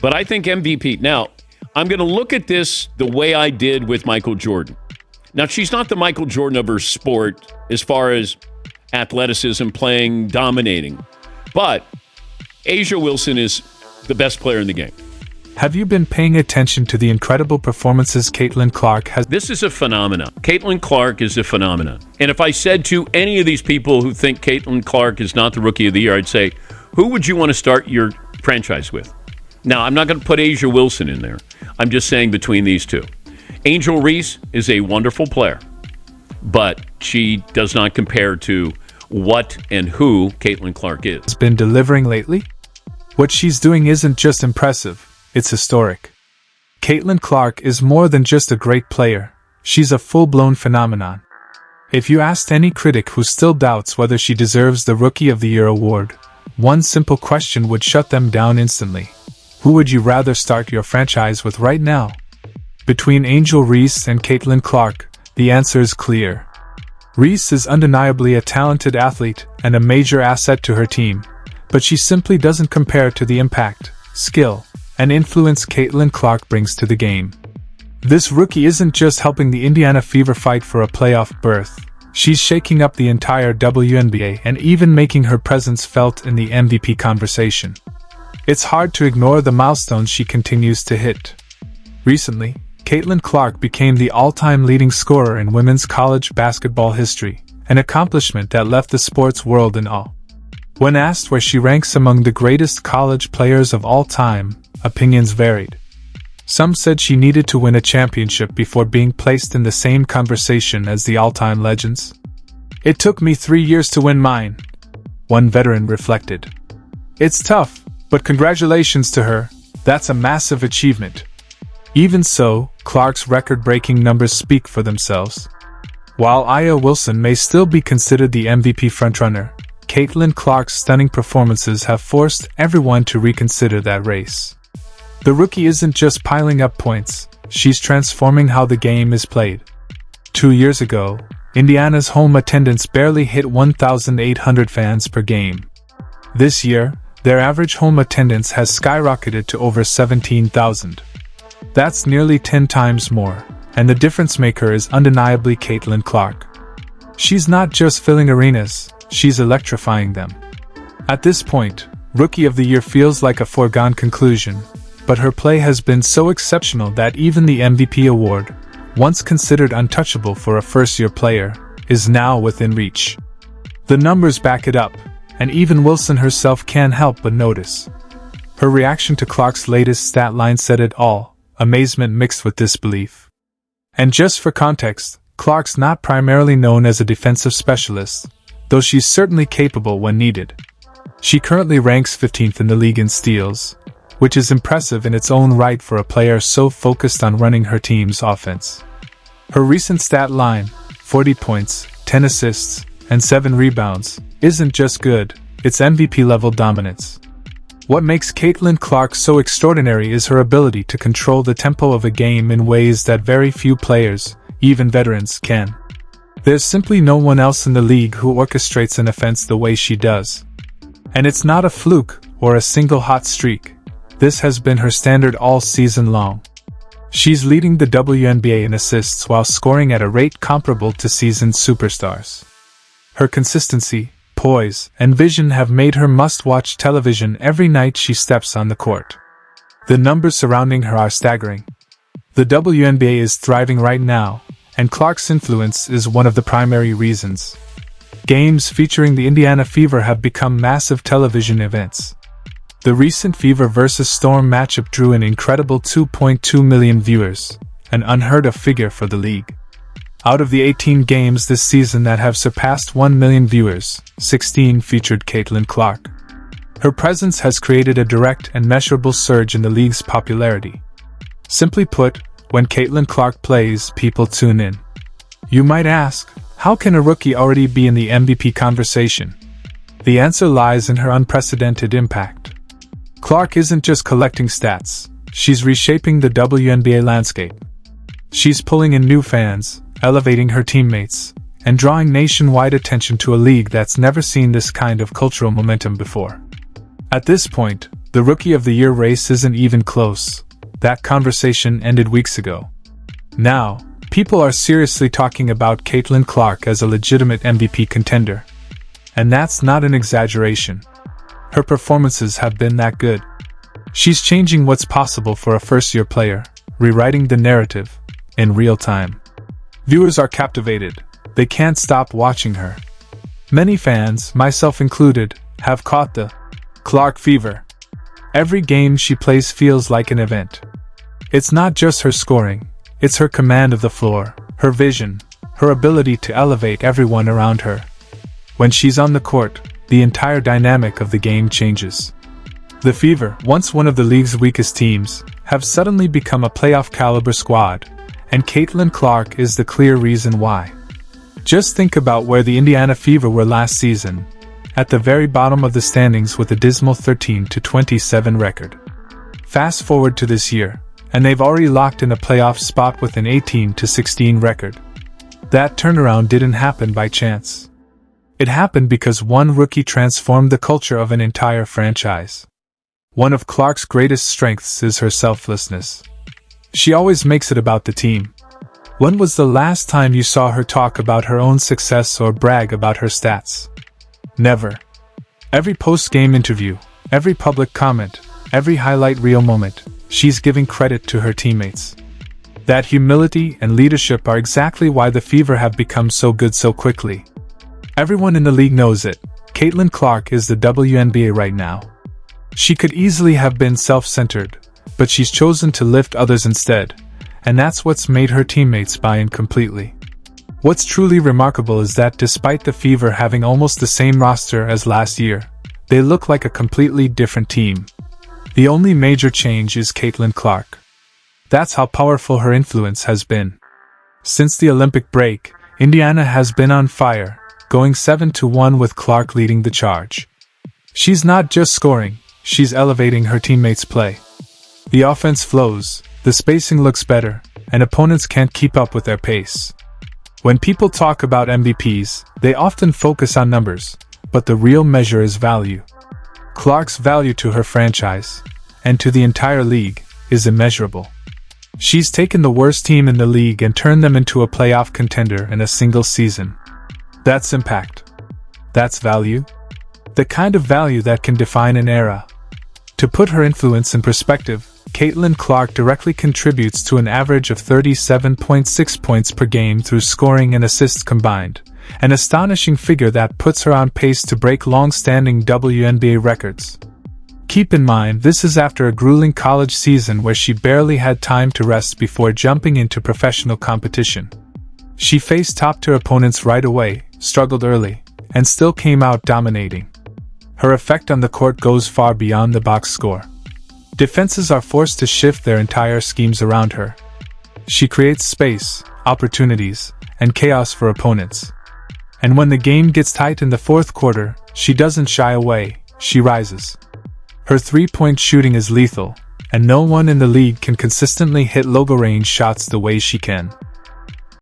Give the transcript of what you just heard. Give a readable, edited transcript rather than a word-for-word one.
But I think MVP. Now, I'm going to look at this the way I did with Michael Jordan. Now, she's not the Michael Jordan of her sport as far as athleticism, playing, dominating. But A'ja Wilson is the best player in the game. Have you been paying attention to the incredible performances Caitlin Clark has? This is a phenomenon. Caitlin Clark is a phenomenon. And if I said to any of these people who think Caitlin Clark is not the Rookie of the Year, I'd say, who would you want to start your franchise with? Now, I'm not going to put A'ja Wilson in there. I'm just saying between these two. Angel Reese is a wonderful player, but she does not compare to what and who Caitlin Clark is. Has been delivering lately? What she's doing isn't just impressive, it's historic. Caitlin Clark is more than just a great player. She's a full-blown phenomenon. If you asked any critic who still doubts whether she deserves the Rookie of the Year award, one simple question would shut them down instantly. Who would you rather start your franchise with right now? Between Angel Reese and Caitlin Clark, the answer is clear. Reese is undeniably a talented athlete and a major asset to her team, but she simply doesn't compare to the impact, skill, and influence Caitlin Clark brings to the game. This rookie isn't just helping the Indiana Fever fight for a playoff berth, she's shaking up the entire WNBA and even making her presence felt in the MVP conversation. It's hard to ignore the milestones she continues to hit. Recently, Caitlin Clark became the all-time leading scorer in women's college basketball history, an accomplishment that left the sports world in awe. When asked where she ranks among the greatest college players of all time, opinions varied. Some said she needed to win a championship before being placed in the same conversation as the all-time legends. "It took me 3 years to win mine," one veteran reflected. "It's tough, but congratulations to her, that's a massive achievement." Even so, Clark's record-breaking numbers speak for themselves. While A'ja Wilson may still be considered the MVP frontrunner, Caitlin Clark's stunning performances have forced everyone to reconsider that race. The rookie isn't just piling up points, she's transforming how the game is played. 2 years ago, Indiana's home attendance barely hit 1,800 fans per game. This year, their average home attendance has skyrocketed to over 17,000. That's nearly 10 times more, and the difference maker is undeniably Caitlin Clark. She's not just filling arenas, she's electrifying them. At this point, Rookie of the Year feels like a foregone conclusion, but her play has been so exceptional that even the MVP award, once considered untouchable for a first-year player, is now within reach. The numbers back it up, and even Wilson herself can't help but notice. Her reaction to Clark's latest stat line said it all, amazement mixed with disbelief. And just for context, Clark's not primarily known as a defensive specialist, though she's certainly capable when needed. She currently ranks 15th in the league in steals, which is impressive in its own right for a player so focused on running her team's offense. Her recent stat line, 40 points, 10 assists, and 7 rebounds, isn't just good, it's MVP-level dominance. What makes Caitlin Clark so extraordinary is her ability to control the tempo of a game in ways that very few players, even veterans, can. There's simply no one else in the league who orchestrates an offense the way she does. And it's not a fluke or a single hot streak. This has been her standard all season long. She's leading the WNBA in assists while scoring at a rate comparable to seasoned superstars. Her consistency, poise, and vision have made her must-watch television every night she steps on the court. The numbers surrounding her are staggering. The WNBA is thriving right now, and Clark's influence is one of the primary reasons. Games featuring the Indiana Fever have become massive television events. The recent Fever vs. Storm matchup drew an incredible 2.2 million viewers, an unheard-of figure for the league. Out of the 18 games this season that have surpassed 1 million viewers, 16 featured Caitlin Clark. Her presence has created a direct and measurable surge in the league's popularity. Simply put, when Caitlin Clark plays, people tune in. You might ask, how can a rookie already be in the MVP conversation? The answer lies in her unprecedented impact. Clark isn't just collecting stats, she's reshaping the WNBA landscape. She's pulling in new fans, elevating her teammates, and drawing nationwide attention to a league that's never seen this kind of cultural momentum before. At this point, The Rookie of the Year race isn't even close. That conversation ended weeks ago. Now, people are seriously talking about Caitlin Clark as a legitimate MVP contender. And that's not an exaggeration. Her performances have been that good. She's changing what's possible for a first-year player, rewriting the narrative in real time. Viewers are captivated. They can't stop watching her. Many fans, myself included, have caught the Clark fever. Every game she plays feels like an event. It's not just her scoring, it's her command of the floor, her vision, her ability to elevate everyone around her. When she's on the court, the entire dynamic of the game changes. The Fever, once one of the league's weakest teams, have suddenly become a playoff-caliber squad, and Caitlin Clark is the clear reason why. Just think about where the Indiana Fever were last season, at the very bottom of the standings with a dismal 13-27 record. Fast forward to this year, and they've already locked in a playoff spot with an 18-16 record. That turnaround didn't happen by chance. It happened because one rookie transformed the culture of an entire franchise. One of Clark's greatest strengths is her selflessness. She always makes it about the team. When was the last time you saw her talk about her own success or brag about her stats? Never. Every post-game interview, every public comment, every highlight reel moment, she's giving credit to her teammates. That humility and leadership are exactly why the Fever have become so good so quickly. Everyone in the league knows it. Caitlin Clark is the WNBA right now. She could easily have been self-centered, but she's chosen to lift others instead, and that's what's made her teammates buy in completely. What's truly remarkable is that despite the Fever having almost the same roster as last year, they look like a completely different team. The only major change is Caitlin Clark. That's how powerful her influence has been. Since the Olympic break, Indiana has been on fire, going 7-1 with Clark leading the charge. She's not just scoring, she's elevating her teammates' play. The offense flows, the spacing looks better, and opponents can't keep up with their pace. When people talk about MVPs, they often focus on numbers, but the real measure is value. Clark's value to her franchise, and to the entire league, is immeasurable. She's taken the worst team in the league and turned them into a playoff contender in a single season. That's impact. That's value. The kind of value that can define an era. To put her influence in perspective, Caitlin Clark directly contributes to an average of 37.6 points per game through scoring and assists combined, an astonishing figure that puts her on pace to break long-standing WNBA records. Keep in mind, this is after a grueling college season where she barely had time to rest before jumping into professional competition. She faced top-tier opponents right away, struggled early, and still came out dominating. Her effect on the court goes far beyond the box score. Defenses are forced to shift their entire schemes around her. She creates space, opportunities, and chaos for opponents. And when the game gets tight in the fourth quarter, she doesn't shy away, she rises. Her three-point shooting is lethal, and no one in the league can consistently hit logo range shots the way she can.